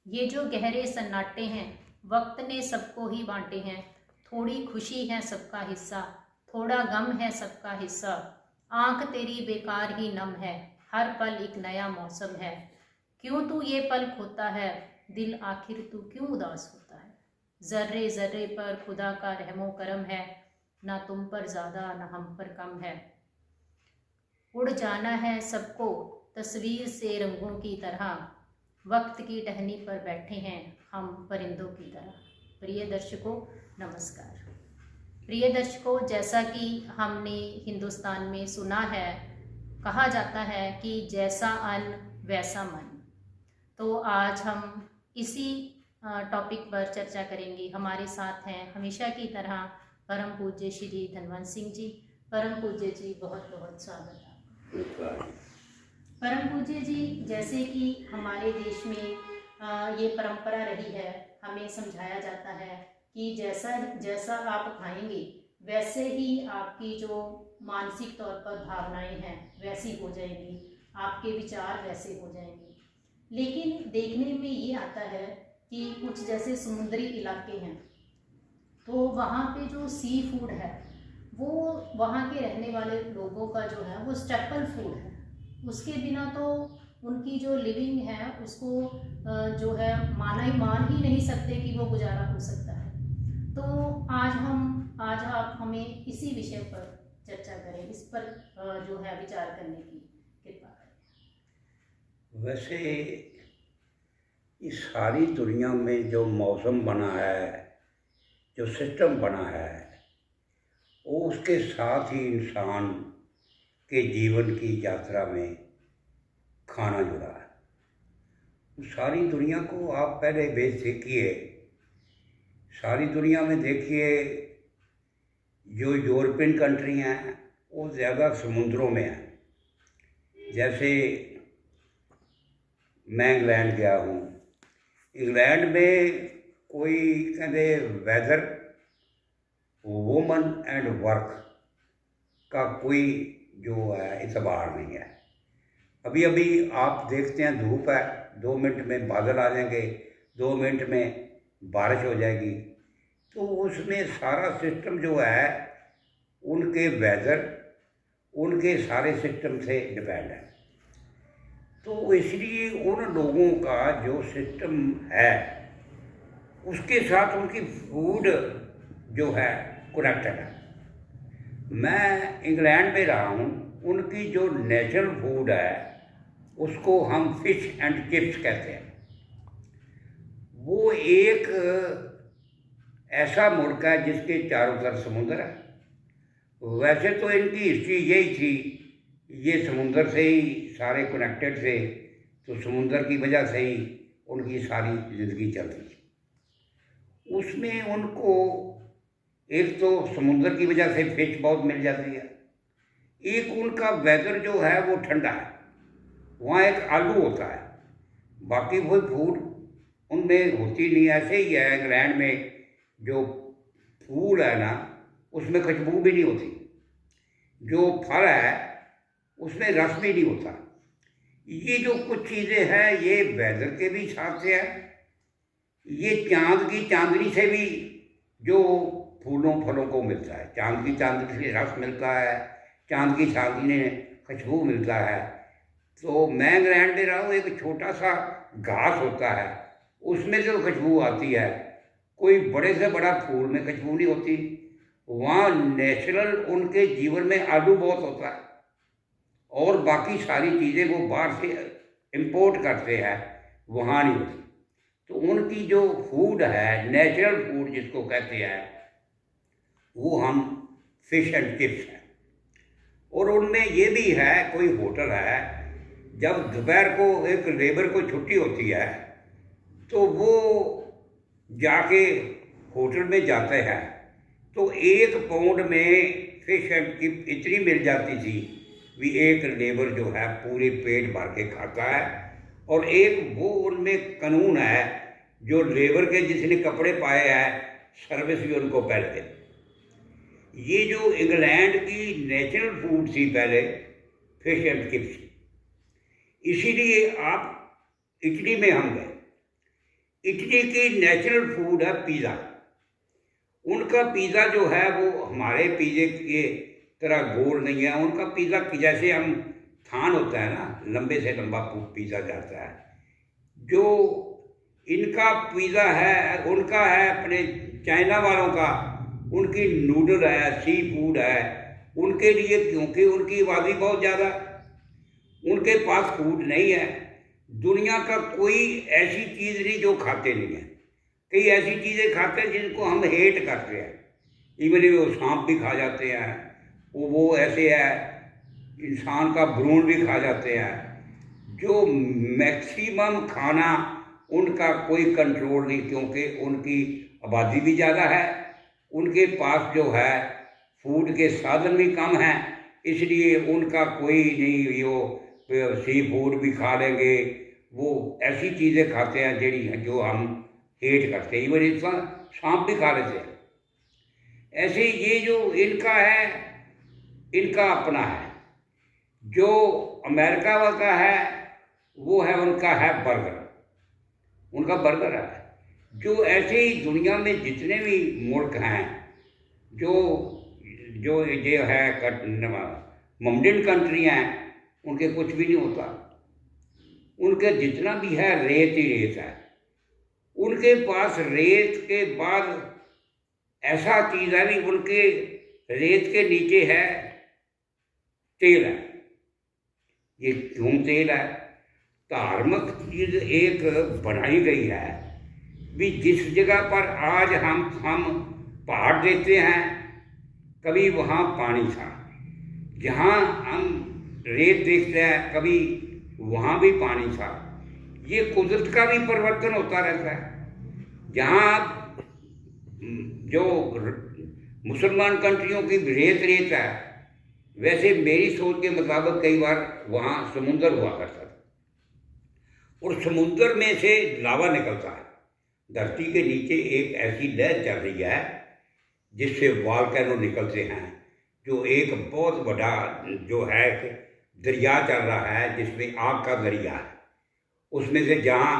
ये जो गहरे सन्नाटे हैं, वक्त ने सबको ही बांटे हैं। थोड़ी खुशी है सबका हिस्सा, थोड़ा गम है सबका हिस्सा। आंख तेरी बेकार ही नम है, हर पल एक नया मौसम है। क्यों तू ये पल खोता है, दिल आखिर तू क्यों उदास होता है। जर्रे जर्रे पर खुदा का रहमो करम है, ना तुम पर ज़्यादा ना हम पर कम है। उड़ जाना है सबको तस्वीर से रंगों की तरह, वक्त की टहनी पर बैठे हैं हम परिंदों की तरह। प्रिय दर्शकों, नमस्कार। प्रिय दर्शकों, जैसा कि हमने हिंदुस्तान में सुना है, कहा जाता है कि जैसा अन्न वैसा मन। तो आज हम इसी टॉपिक पर चर्चा करेंगे। हमारे साथ हैं हमेशा की तरह परम पूज्य श्री धनवंत सिंह जी। परम पूज्य जी, बहुत बहुत स्वागत है। परम पूज्य जी, जैसे कि हमारे देश में ये परंपरा रही है, हमें समझाया जाता है कि जैसा जैसा आप खाएंगे वैसे ही आपकी जो मानसिक तौर पर भावनाएं हैं वैसी हो जाएंगी, आपके विचार वैसे हो जाएंगे। लेकिन देखने में ये आता है कि कुछ जैसे समुद्री इलाके हैं, तो वहाँ पे जो सी फूड है वो वहाँ के रहने वाले लोगों का जो है वो स्टेपल फूड है। उसके बिना तो उनकी जो लिविंग है उसको जो है मान ही नहीं सकते कि वो गुजारा हो सकता है। तो आज आप हमें इसी विषय पर चर्चा करें, इस पर जो है विचार करने की कृपा करें। वैसे इस सारी दुनिया में जो मौसम बना है, जो सिस्टम बना है, वो उसके साथ ही इंसान के जीवन की यात्रा में खाना जुड़ा है। सारी दुनिया को आप पहले बेस देखिए, सारी दुनिया में देखिए, जो यूरोपियन कंट्री हैं वो ज़्यादा समुद्रों में हैं। जैसे मैं इंग्लैंड गया हूँ, इंग्लैंड में कोई कहते वेदर, वुमन एंड वर्क का कोई जो है इतबार नहीं है। अभी अभी आप देखते हैं धूप है, 2 मिनट में बादल आ जाएंगे, 2 मिनट में बारिश हो जाएगी। तो उसमें सारा सिस्टम जो है उनके वेदर, उनके सारे सिस्टम से डिपेंड है। तो इसलिए उन लोगों का जो सिस्टम है उसके साथ उनकी फूड जो है कनेक्टेड है। मैं इंग्लैंड में रहा हूँ, उनकी जो नेचुरल फूड है उसको हम फिश एंड चिप्स कहते हैं। वो एक ऐसा मुल्क है जिसके चारों तरफ समुद्र है। वैसे तो इनकी हिस्ट्री यही थी, ये समुंदर से ही सारे कनेक्टेड थे, तो समुंदर की वजह से ही उनकी सारी ज़िंदगी चलती थी। उसमें उनको एक तो समुंदर की वजह से फिश बहुत मिल जाती है, एक उनका वेदर जो है वो ठंडा है। वहाँ एक आलू होता है, बाकी कोई फूड उनमें होती नहीं। ऐसे ही है इंग्लैंड में जो फूल है ना, उसमें खुशबू भी नहीं होती, जो फल है उसमें रस भी नहीं होता। ये जो कुछ चीज़ें हैं ये वेदर के भी हिसाब से है, ये चांद की चांदनी से भी जो फूलों फलों को मिलता है, चांद की चांदनी से रस मिलता है, चांद की चांदनी ने खुशबू मिलता है। तो मैं इंग्लैंड में रहा हूँ, एक छोटा सा घास होता है उसमें जो खुशबू आती है, कोई बड़े से बड़ा फूल में खुशबू नहीं होती। वहाँ नेचुरल उनके जीवन में आलू बहुत होता है और बाकी सारी चीज़ें वो बाहर से इंपोर्ट करते हैं, वहाँ नहीं होती। तो उनकी जो फूड है, नेचुरल फूड जिसको कहते हैं, वो हम फिश एंड चिप्स हैं। और उनमें ये भी है, कोई होटल है, जब दोपहर को एक लेबर को छुट्टी होती है तो वो जाके होटल में जाते हैं, तो 1 पाउंड में फिश एंड चिप इतनी मिल जाती थी भी एक लेबर जो है पूरे पेट भर के खाता है। और एक वो उनमें कानून है, जो लेबर के जिसने कपड़े पाए हैं सर्विस भी उनको पहले दे। ये जो इंग्लैंड की नेचुरल फूड थी पहले, फिश एंड चिप्स। इसीलिए आप इटली में हम गए, इटली की नेशनल फूड है पिज़्ज़ा। उनका पिज़्ज़ा जो है वो हमारे पिज़्ज़े के तरह गोल नहीं है। उनका पिज़्ज़ा जैसे हम थान होता है ना, लंबे से लंबा पिज़्ज़ा जाता है, जो इनका पिज़्ज़ा है उनका है अपने चाइना वालों का, उनकी नूडल है, सी फूड है उनके लिए, क्योंकि उनकी आबादी बहुत ज़्यादा, उनके पास फूड नहीं है। दुनिया का कोई ऐसी चीज़ नहीं जो खाते नहीं है। कई ऐसी चीज़ें खाते हैं जिनको हम हेट करते हैं, इवन वो सांप भी खा जाते हैं, वो ऐसे है, इंसान का भ्रूण भी खा जाते हैं। जो मैक्सिमम खाना उनका कोई कंट्रोल नहीं, क्योंकि उनकी आबादी भी ज़्यादा है, उनके पास जो है फूड के साधन भी कम हैं, इसलिए उनका कोई नहीं, वो सी फूड भी खा लेंगे, वो ऐसी चीज़ें खाते हैं जड़ी जो हम हेट करते हैं, इवन इंसान सांप भी खा लेते हैं। ऐसे ये जो इनका है, इनका अपना है। जो अमेरिका का है वो है, उनका है बर्गर, उनका बर्गर है। जो ऐसे ही दुनिया में जितने भी मुल्क हैं जो जो ये है ममडिन कंट्री हैं, उनके कुछ भी नहीं होता, उनके जितना भी है रेत ही रेत है। उनके पास रेत के बाद ऐसा चीज़ है भी, उनके रेत के नीचे है तेल है। ये क्यों तेल है? धार्मिक चीज़ एक बनाई गई है भी, जिस जगह पर आज हम पहाड़ देखते हैं, कभी वहाँ पानी था, जहाँ हम रेत देखते हैं कभी वहाँ भी पानी था। ये कुदरत का भी परिवर्तन होता रहता है। जहाँ जो मुसलमान कंट्रियों की रेत है, वैसे मेरी सोच के मुताबिक कई बार वहाँ समुंदर हुआ करता था, और समुंदर में से लावा निकलता है। धरती के नीचे एक ऐसी लहर चल रही है जिससे वॉल्केनो निकलते हैं, जो एक बहुत बड़ा जो है दरिया चल रहा है, जिसमें आग का दरिया है। उसमें से जहाँ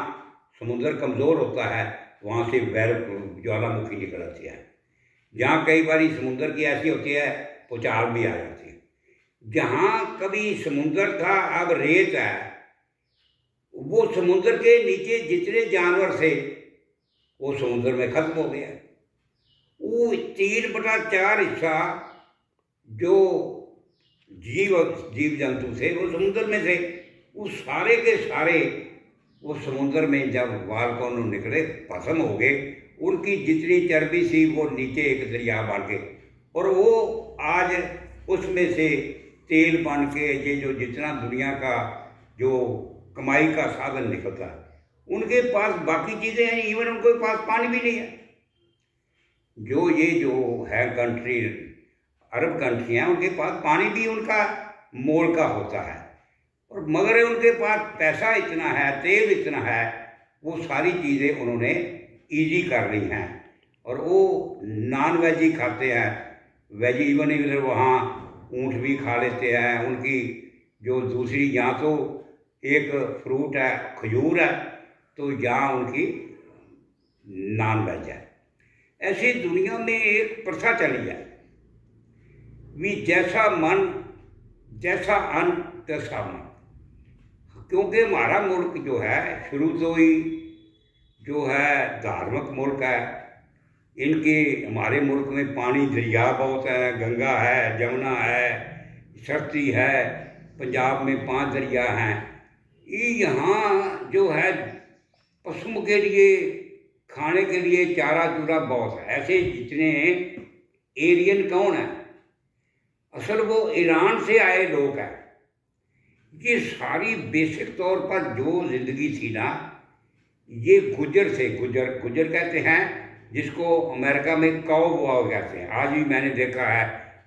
समुद्र कमज़ोर होता है वहाँ से ज्वालामुखी निकल आती है। जहाँ कई बार समुद्र की ऐसी होती है भूचाल भी आ जाती है। जहाँ कभी समुद्र था अब रेत है, वो समुद्र के नीचे जितने जानवर थे वो समुद्र में खत्म हो गया। वो 3/4 हिस्सा जो जीव जंतु थे वो समुद्र में थे, वो सारे के सारे वो समुद्र में जब वॉल्केनो निकले भस्म हो गए। उनकी जितनी चर्बी थी वो नीचे एक दरिया बन गए, और वो आज उसमें से तेल बन के ये जो जितना दुनिया का जो कमाई का साधन निकलता है, उनके पास बाकी चीज़ें हैं, इवन उनके पास पानी भी नहीं है। जो ये जो है कंट्री, अरब कंट्री हैं, उनके पास पानी भी उनका मोल का होता है, और मगर उनके पास पैसा इतना है, तेल इतना है, वो सारी चीज़ें उन्होंने ईजी कर ली हैं, और वो नॉन वेज ही खाते हैं। वेज इवन इधर वहाँ ऊँट भी खा लेते हैं। उनकी जो दूसरी यहाँ तो एक फ्रूट है खजूर है, तो यहाँ उनकी नॉन वेज है। ऐसी दुनिया में एक प्रथा चली है भी जैसा मन जैसा अन्न तैसा मन, क्योंकि हमारा मुल्क जो है शुरू से ही जो है धार्मिक मुल्क है। इनके हमारे मुल्क में पानी दरिया बहुत है, गंगा है, जमुना है, सरस्वती है, पंजाब में 5 दरिया हैं। ये यहाँ जो है पशुओं के लिए खाने के लिए चारा चूरा बहुत है। ऐसे जितने एरियन कौन है, असल वो ईरान से आए लोग हैं। ये सारी बेसिक तौर पर जो ज़िंदगी थी ना, ये गुजर से गुजर कहते हैं, जिसको अमेरिका में काउ बुआओ कहते हैं। आज भी मैंने देखा है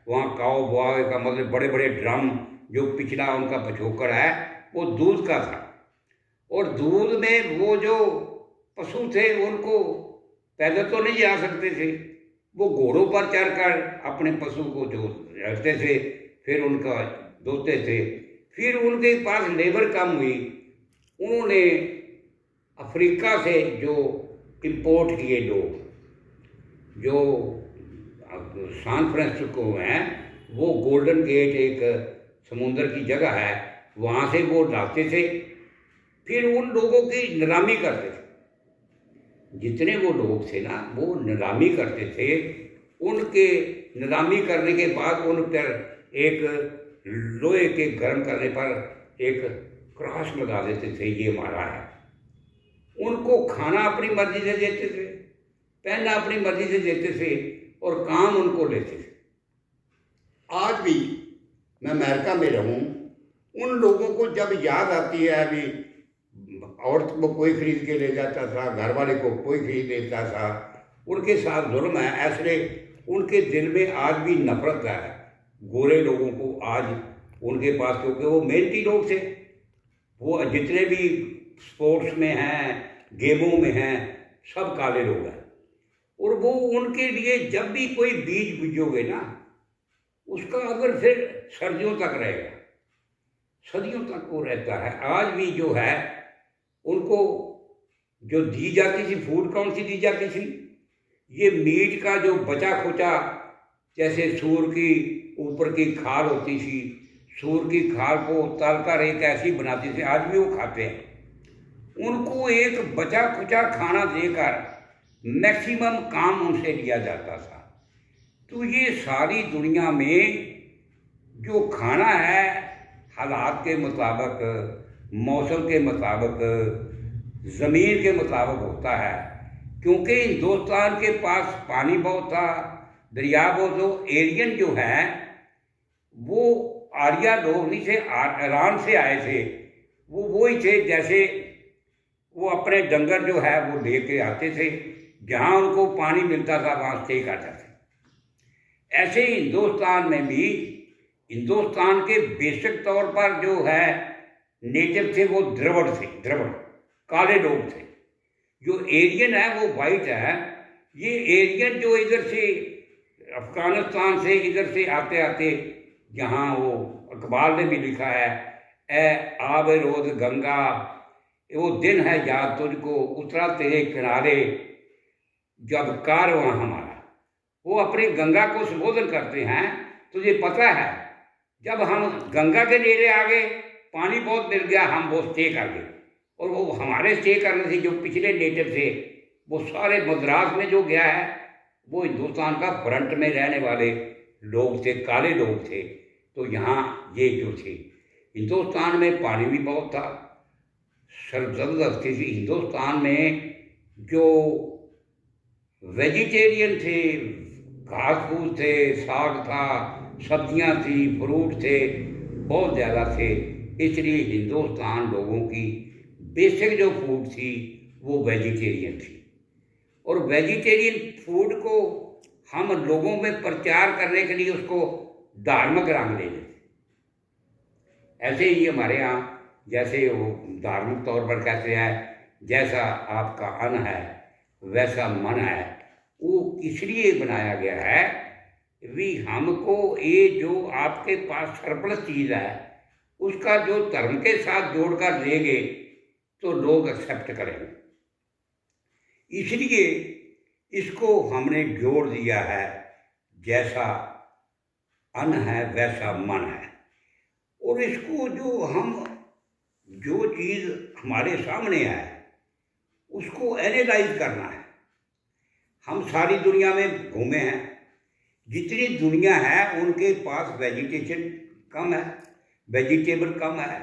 वहाँ काउ बुआओ का मतलब बड़े बड़े ड्रम, जो पिछला उनका पिछोकड़ है वो दूध का था, और दूध में वो जो पशु थे उनको पैदल तो नहीं जा सकते थे, वो घोड़ों पर चढ़कर अपने पशु को जो रखते थे, फिर उनका धोते थे। फिर उनके पास लेबर कम हुई, उन्होंने अफ्रीका से जो इंपोर्ट किए लोग, जो सैन फ्रांसिस्को हैं, वो गोल्डन गेट एक समुंदर की जगह है, वहाँ से वो लाते थे, फिर उन लोगों की नीलामी करते थे। जितने वो लोग थे ना, वो नीलामी करते थे। उनके नीलामी करने के बाद उन पर एक लोहे के गर्म करने पर एक क्रॉस लगा देते थे, ये हमारा है। उनको खाना अपनी मर्जी से देते थे, पहनना अपनी मर्जी से देते थे, और काम उनको लेते थे। आज भी मैं अमेरिका में रहूं, उन लोगों को जब याद आती है, अभी औरत को कोई खरीद के ले जाता था, घर वाले को कोई खरीद लेता था, उनके साथ जुल्म है, ऐसे उनके दिल में आज भी नफरत है गोरे लोगों को आज उनके पास, क्योंकि वो मेहनती लोग थे। वो जितने भी स्पोर्ट्स में हैं, गेमों में हैं, सब काले लोग हैं। और वो उनके लिए जब भी कोई बीज बीजोगे ना, उसका अगर फिर सर्दियों तक रहेगा, सदियों तक वो रहता है। आज भी जो है उनको जो दी जाती थी, फूड कौन सी दी जाती थी, ये मीट का जो बचा खुचा, जैसे सूर की ऊपर की खाल होती थी, सूर की खाल को तलकर एक ऐसी बनाती थी, आज भी वो खाते हैं। उनको एक बचा खुचा खाना देकर मैक्सिमम काम उनसे लिया जाता था। तो ये सारी दुनिया में जो खाना है, हालात के मुताबिक, मौसम के मुताबिक, ज़मीन के मुताबिक होता है। क्योंकि हिंदुस्तान के पास पानी बहुत था, दरिया बहुत, जो एरियन जो है वो आर्या लोग नहीं थे, ईरान से आए थे। वो वही थे, जैसे वो अपने डंगर जो है वो लेके आते थे, जहाँ उनको पानी मिलता था वहाँ स्टे करते थे। ऐसे ही हिंदुस्तान में भी, हिंदुस्तान के बेसिक तौर पर जो है नेटिव थे वो द्रविड़ थे, द्रविड़ काले लोग थे। जो एरियन है वो वाइट है। ये एरियन जो इधर से अफगानिस्तान से इधर से आते आते, जहाँ वो अखबार में भी लिखा है, ए आब रोज गंगा, वो दिन है याद तुझको, उतरा तेरे किनारे जब कारवां हमारा। वो अपनी गंगा को संबोधन करते हैं। तुझे पता है, जब हम गंगा के नेड़े आ गए, पानी बहुत मिल गया, हम वो स्टे कर गए। और वो हमारे स्टे करने से जो पिछले नेटिव थे, वो सारे मद्रास में जो गया है, वो हिंदुस्तान का फ्रंट में रहने वाले लोग थे, काले लोग थे। तो यहाँ ये जो थे, हिंदुस्तान में पानी भी बहुत था, सरजद थी। हिंदुस्तान में जो वेजिटेरियन थे, घास फूस थे, साग था, सब्जियां थी, फ्रूट थे, बहुत ज़्यादा थे। इसलिए हिंदुस्तान लोगों की बेसिक जो फूड थी वो वेजिटेरियन थी। और वेजिटेरियन फूड को हम लोगों में प्रचार करने के लिए उसको धार्मिक रंग दे देते। ऐसे ही हमारे यहाँ जैसे वो धार्मिक तौर पर कहते हैं, जैसा आपका अन्न है वैसा मन है, वो इसलिए बनाया गया है भी हमको ये जो आपके पास सरप्लस चीज़ है उसका जो धर्म के साथ जोड़कर देंगे तो लोग एक्सेप्ट करेंगे। इसलिए इसको हमने जोड़ दिया है, जैसा अन्न है वैसा मन है। और इसको जो चीज़ हमारे सामने है उसको एनालाइज करना है। हम सारी दुनिया में घूमे हैं, जितनी दुनिया है उनके पास वेजिटेशन कम है, वेजिटेबल कम है,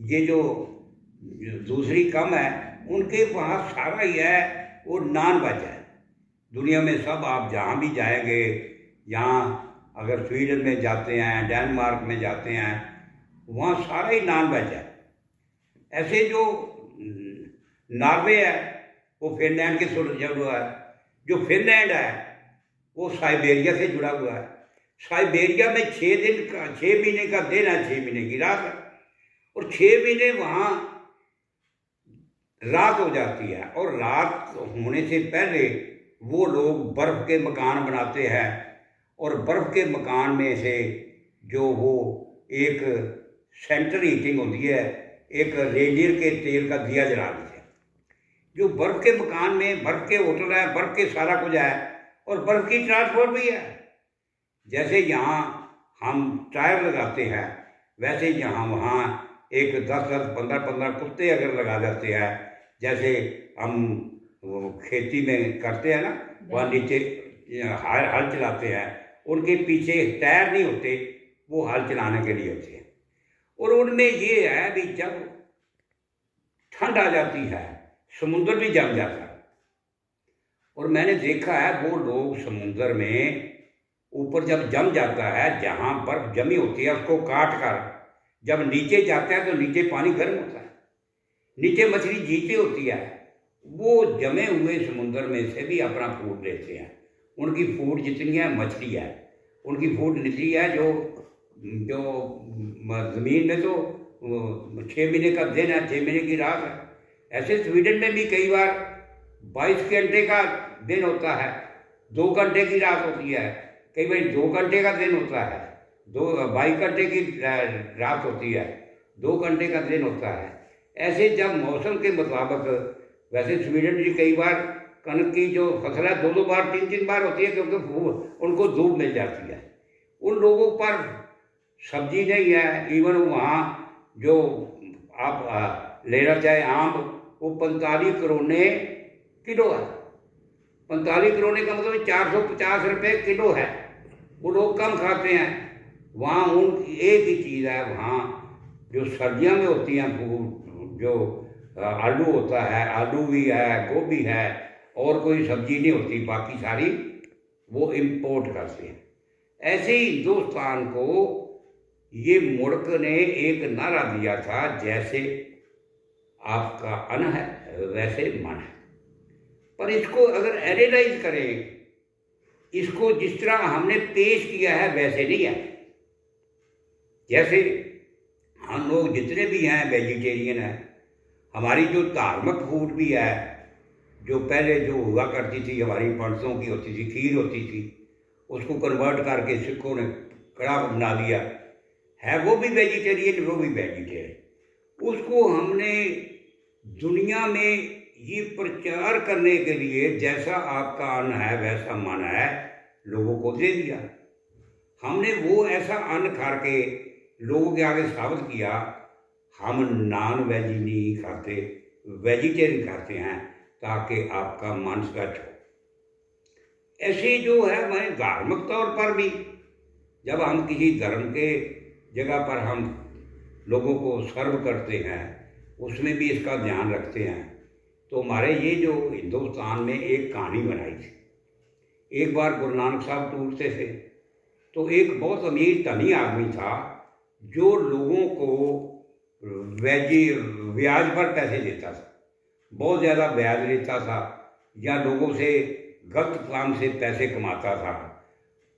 ये जो दूसरी कम है, उनके पास सारा ही है वो नॉन वेज है। दुनिया में सब आप जहाँ भी जाएंगे, यहाँ अगर स्वीडन में जाते हैं, डेनमार्क में जाते हैं, वहाँ सारा ही नॉन वेज है। ऐसे जो नॉर्वे है वो फिनलैंड के साथ जुड़ा हुआ है, जो फिनलैंड है वो साइबेरिया से जुड़ा हुआ है। साइबेरिया में 6 महीने का दिन है, 6 महीने की रात है, और 6 महीने वहाँ रात हो जाती है। और रात होने से पहले वो लोग बर्फ़ के मकान बनाते हैं, और बर्फ़ के मकान में से जो वो एक सेंटर हीटिंग होती है, एक रेडियर के तेल का दिया जला देते हैं। जो बर्फ़ के मकान में बर्फ़ के होटल है, बर्फ़ के सारा कुछ है, और बर्फ़ की ट्रांसपोर्ट भी है। जैसे यहाँ हम टायर लगाते हैं, वैसे यहाँ वहाँ एक 10-10, 15-15 कुत्ते अगर लगा देते हैं, जैसे हम वो खेती में करते हैं ना, वहाँ नीचे हल चलाते हैं, उनके पीछे टायर नहीं होते, वो हल चलाने के लिए होते हैं। और उनमें ये है भी जब ठंड आ जाती है, समुद्र भी जम जाता है। और मैंने देखा है वो लोग समुद्र में ऊपर जब जम जाता है, जहाँ बर्फ जमी होती है उसको काट कर जब नीचे जाता है तो नीचे पानी गर्म होता है, नीचे मछली जीती होती है, वो जमे हुए समुद्र में से भी अपना फूड लेते हैं। उनकी फूड जितनी है मछली है, उनकी फूड निकली है जो जो ज़मीन में तो 6 महीने का दिन है, 6 महीने की रात है। ऐसे स्वीडन में भी कई बार 22 घंटे का दिन होता है, 2 घंटे की रात होती है, कई बार 2 घंटे का दिन होता है, 22 घंटे की रात होती है, 2 घंटे का दिन होता है। ऐसे जब मौसम के मुताबिक, वैसे स्वीडन में कई बार कनक की जो फसल है 2-2 बार 3-3 बार होती है, क्योंकि उनको धूप मिल जाती है। उन लोगों पर सब्जी नहीं है। इवन वहाँ जो आप लेना चाहे आम, वो 45 करोने किलो है। 45 करोने का मतलब 450 रुपये किलो है। वो लोग कम खाते हैं। वहाँ उन एक ही चीज़ है, वहाँ जो सर्दियों में होती हैं जो आलू होता है, आलू भी है, गोभी है, और कोई सब्जी नहीं होती, बाकी सारी वो इम्पोर्ट करते हैं। ऐसे ही हिंदुस्तान को ये मुल्क ने एक नारा दिया था, जैसे आपका अन्न है वैसे मन है। पर इसको अगर एनालाइज करें, इसको जिस तरह हमने पेश किया है वैसे नहीं है। जैसे हम लोग जितने भी हैं वेजिटेरियन हैं, हमारी जो धार्मिक फूड भी है, जो पहले जो हुआ करती थी, हमारी पंडितों की होती थी, खीर होती थी, उसको कन्वर्ट करके सिखों ने कड़ाह बना दिया है, वो भी वेजिटेरियन, वो भी वेजिटेरियन। उसको हमने दुनिया में ये प्रचार करने के लिए, जैसा आपका अन्न है वैसा मन है, लोगों को दे दिया। हमने वो ऐसा अन्न खा के लोगों के आगे साबित किया, हम नॉन वेज नहीं खाते, वेजिटेरियन खाते हैं, ताकि आपका मन स्वच्छ हो। ऐसे जो है हमारे धार्मिक तौर पर भी, जब हम किसी धर्म के जगह पर हम लोगों को सर्व करते हैं, उसमें भी इसका ध्यान रखते हैं। तो हमारे ये जो हिंदुस्तान में एक कहानी बनाई थी, एक बार गुरु नानक साहब टूरते थे, तो एक बहुत अमीर धनी आदमी था जो लोगों को ब्याज पर पैसे देता था, बहुत ज़्यादा ब्याज लेता था, या लोगों से गलत काम से पैसे कमाता था।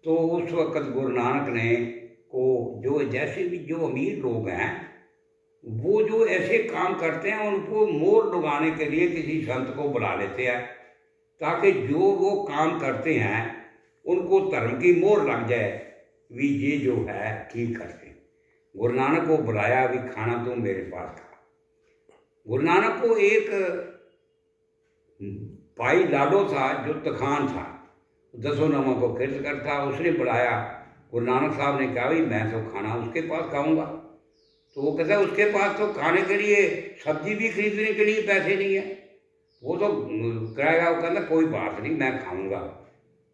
तो उस वक़्त गुरु नानक ने को जो जैसे भी जो अमीर लोग हैं, वो जो ऐसे काम करते हैं, उनको मोहर लगाने के लिए किसी संत को बुला लेते हैं, ताकि जो वो काम करते हैं उनको धर्म की मोहर लग जाए, भी ये जो है ठीक करते हैं। गुरु नानक को बुलाया, भी खाना तो मेरे पास था। गुरु नानक को एक भाई लाडो था जो तखान था, 10 नामों को खिर्च करता, उसने बुलाया। गुरु नानक साहब ने कहा, भाई मैं तो खाना उसके पास खाऊंगा। तो वो कहता, उसके पास तो खाने के लिए सब्जी भी खरीदने के लिए पैसे नहीं है, वो तो कराएगा। वो कहता कोई बात नहीं, मैं खाऊंगा।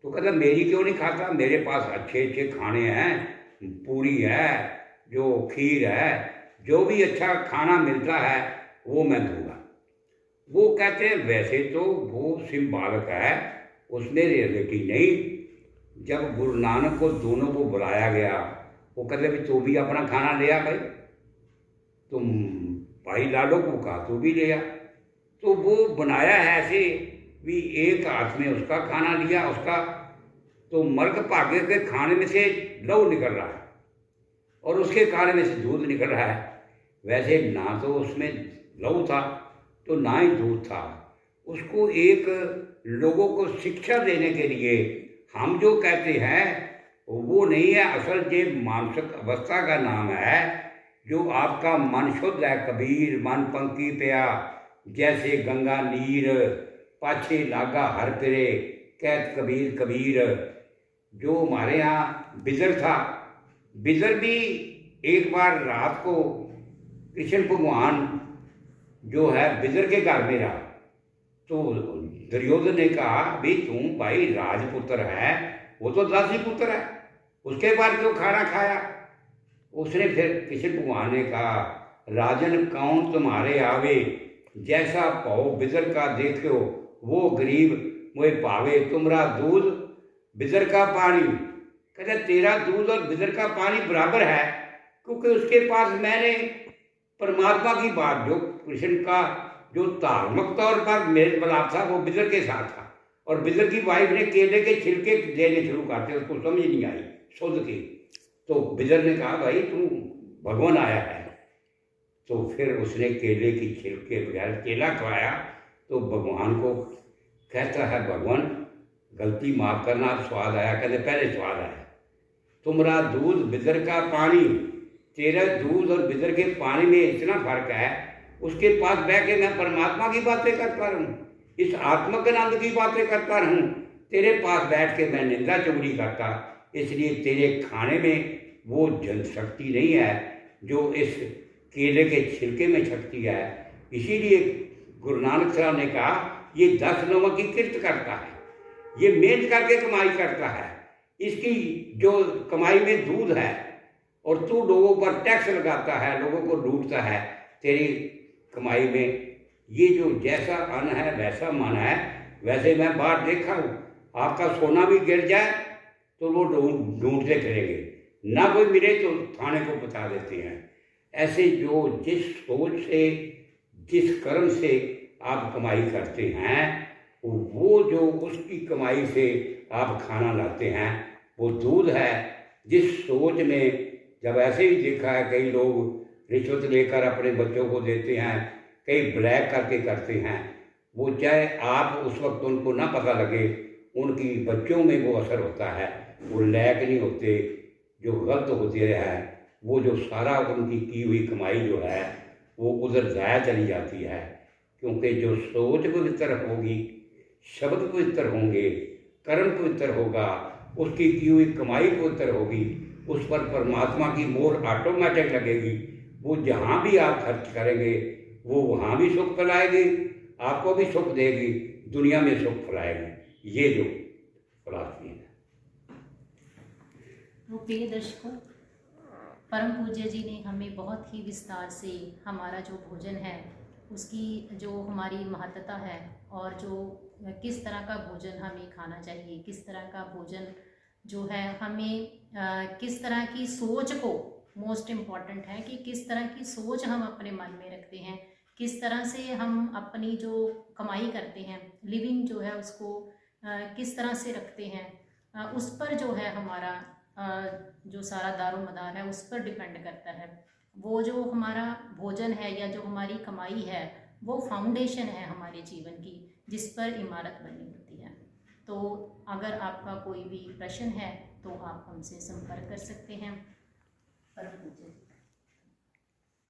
तो कहता मेरी क्यों नहीं खाता, मेरे पास अच्छे अच्छे खाने हैं, पूरी है, जो खीर है, जो भी अच्छा खाना मिलता है वो मैं दूंगा। वो कहते हैं वैसे तो वो सिंबॉलिक है, उसमें रियलिटी नहीं। जब गुरु नानक को दोनों को बुलाया गया, वो कहते भाई तू भी अपना खाना ले आ भाई। तुम भाई लाडो को कहा तू भी ले आ। तो वो बनाया है ऐसे भी, एक हाथ में उसका खाना लिया, उसका तो मर्ग भागे के खाने में से लहू निकल रहा है और उसके खाने में से दूध निकल रहा है। वैसे ना तो उसमें लहू था तो ना ही दूध था। उसको एक लोगों को शिक्षा देने के लिए हम जो कहते हैं वो नहीं है, असल ये मानसिक अवस्था का नाम है। जो आपका मन शुद्ध है, कबीर मन पंक्ति पिया जैसे गंगा नीर, पाछे लागा हर फिरे, कहत कबीर कबीर। जो हमारे यहाँ बिजर था, बिजर भी एक बार रात को कृष्ण भगवान जो है बिजर के घर में रहा, तो दुर्योधन ने कहा भाई तू भाई राजपुत्र है, वो तो दासी पुत्र है, उसके बाद क्यों खाना खाया। उसने फिर कृष्ण भगवान ने कहा राजन कौन तुम्हारे आवे, जैसा पाओ बिजर का देखो वो गरीब मुझे पावे, तुमरा दूध बिजर का पानी। कहते तेरा दूध और बिजर का पानी बराबर है, क्योंकि उसके पास मैंने परमात्मा की बात, जो कृष्ण का जो धार्मिक तौर पर मेल मिलाप था वो बिजर के साथ था। और बिजर की वाइफ ने केले के छिलके देने शुरू करते, उसको समझ नहीं आई शुद्ध की। तो बिजर ने कहा भाई तू भगवान आया है, तो फिर उसने केले की छिलके बगैर केला खवाया। तो भगवान को कहता है भगवान गलती माफ़ करना, अब स्वाद आया। कहते पहले स्वाद आया, तुम्हारा दूध बिजर का पानी, तेरा दूध और बिजर के पानी में इतना फर्क है, उसके पास बैठ के मैं परमात्मा की बातें करता रहूं, इस आत्मज्ञानंद की बातें करता रहूं, तेरे पास बैठ के मैं निंदा चुगली करता। इसलिए तेरे खाने में वो जनशक्ति नहीं है जो इस केले के छिलके में शक्ति है। इसीलिए गुरु नानक साहब ने कहा ये 10 लोगों की किरत करता है, ये मेहनत करके कमाई करता है, इसकी जो कमाई में दूध है, और तू लोगों पर टैक्स लगाता है, लोगों को लूटता है। तेरी कमाई में ये जो जैसा अन्न है वैसा मन है। वैसे मैं बाहर देखा हूँ, आपका सोना भी गिर जाए तो वो ढूंढते फिरेंगे, ना कोई मिले तो थाने को बता देते हैं। ऐसे जो जिस सोच से जिस कर्म से आप कमाई करते हैं, वो जो उसकी कमाई से आप खाना लाते हैं वो दूध है। जिस सोच में, जब ऐसे ही देखा है कई लोग रिश्वत लेकर अपने बच्चों को देते हैं, कई ब्लैक करके करते हैं, वो चाहे आप उस वक्त उनको ना पता लगे, उनकी बच्चों में वो असर होता है, वो लैक नहीं होते, जो गलत होते हैं, वो जो सारा उनकी की हुई कमाई जो है वो उधर ज़ाया चली जाती है। क्योंकि जो सोच पवित्र होगी, शब्द पवित्र होंगे, कर्म पवित्र होगा, उसकी की हुई कमाई पवित्र होगी, उस पर परमात्मा की मोहर ऑटोमेटिक लगेगी। वो जहाँ भी आप खर्च करेंगे वो वहाँ भी सुख फैलाएगी, आपको भी सुख देगी, दुनिया में सुख फैलाएगी। ये जो फिलॉसफी है। तो प्रिय दर्शकों, परम पूज्य जी ने हमें बहुत ही विस्तार से हमारा जो भोजन है उसकी जो हमारी महत्ता है, और जो किस तरह का भोजन हमें खाना चाहिए, किस तरह का भोजन जो है हमें किस तरह की सोच को, मोस्ट इम्पॉर्टेंट है कि किस तरह की सोच हम अपने मन में रखते हैं, किस तरह से हम अपनी जो कमाई करते हैं, लिविंग जो है उसको किस तरह से रखते हैं, उस पर जो है हमारा जो सारा दारोमदार है उस पर डिपेंड करता है। वो जो हमारा भोजन है या जो हमारी कमाई है वो फाउंडेशन है हमारे जीवन की, जिस पर इमारत बनी होती है। तो अगर आपका कोई भी प्रश्न है तो आप हमसे संपर्क कर सकते हैं। परम पूज्य।